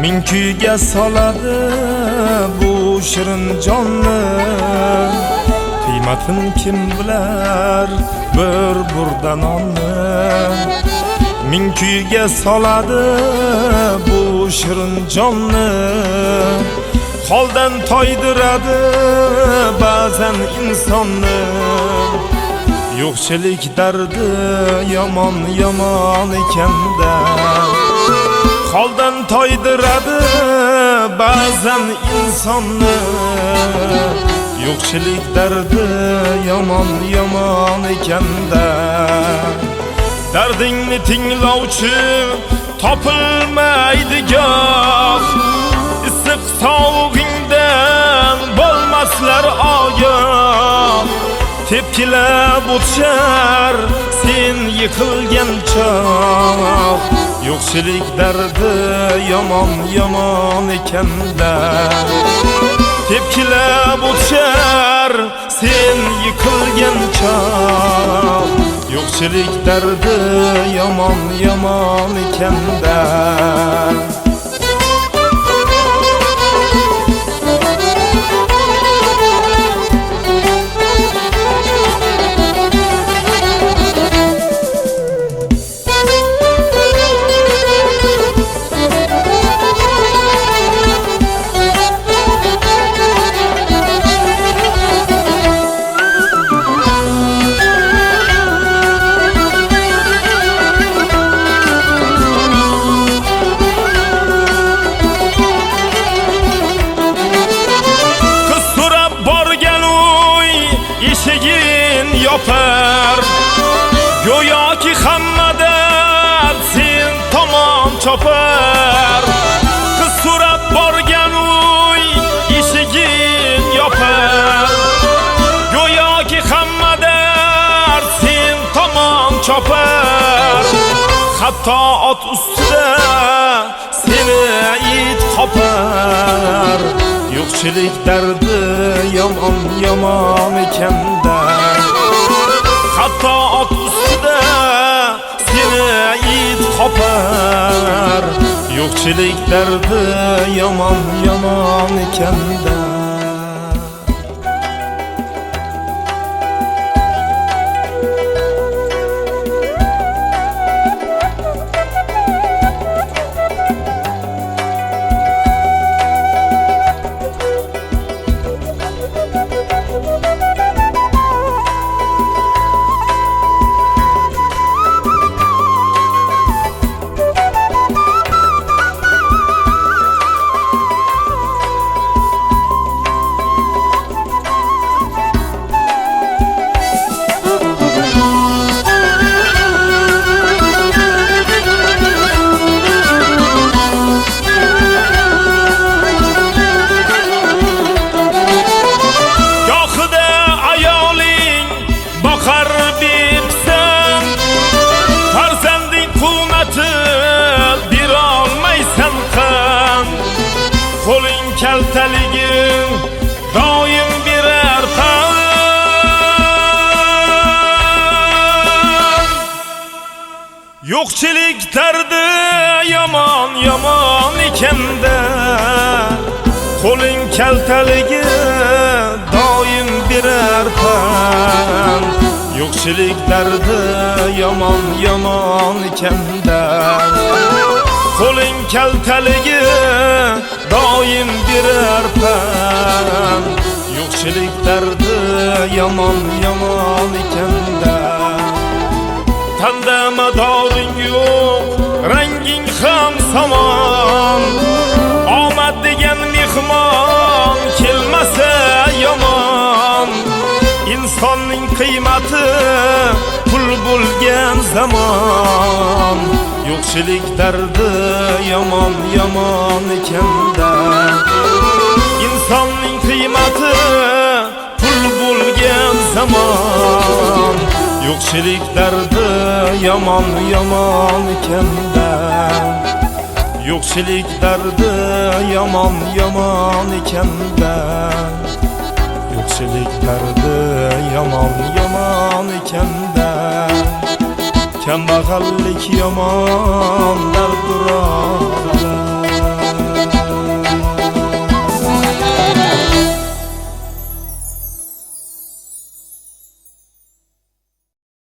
Ming kuyga soladi bu shirin jonni. Qiymatin kim bilar bir burda nonni. Ming kuyga soladi bu shirin jonni. Holdan toydiradi ba'zan insonni. Yo'qchilik dardi yomon yomon ekanda. Holdan toydiradi ba'zan insonni. Yo'qchilik dardi yomon yomon ekanda. Dardingni tinglovchi topilmaydi goh. Issiq sovug'ingdan bo'lmaslar ogoh. Tepkilab o'tishar sen yiqilgan choq. Yo'qchilik dardi yomon yomon ekanda. Tepkilab o'tishar sen yiqilgan choq. Yo'qchilik dardi yomon yomon ekanda. Yopar go'yoki hammadan sen tomon chopar. Qiz so'rab borgan uy eshigin yopar. Go'yoki hammadan sen tomon chopar. Hatto ot ustida seni it qopar. Yo'qchilik dardi yomon yomon ekanda. Hatto ot ustida seni it qopar. Yo'qchilik dardi yomon yomon ekanda. Qo'ling kaltaliging doim birar tan. Yo'qchilik dardi yomon yomon ekanda. Qo'ling kaltaligi doim birar tan. Yo'qchilik dardi yomon yomon ekanda. Qo'ling kaltaligi doim birar pan. Yo'qchilik dardi yomon yomon ekanda. Tanda madoring yo'q, ranging ham samon. Omad degan mehmon kelmasa yomon. Insonning qiymati pul bo'lgan zamon. Yo'qchilik dardi yomon yomon ekanda. Insonning qiymati pul bo'lgan zamon. Yo'qchilik dardi yomon yomon ekanda. Yo'qchilik dardi yomon yomon ekanda. Yo'qchilik dardi yomon yomon ekanda. Kambag'allik yomon dardiroq.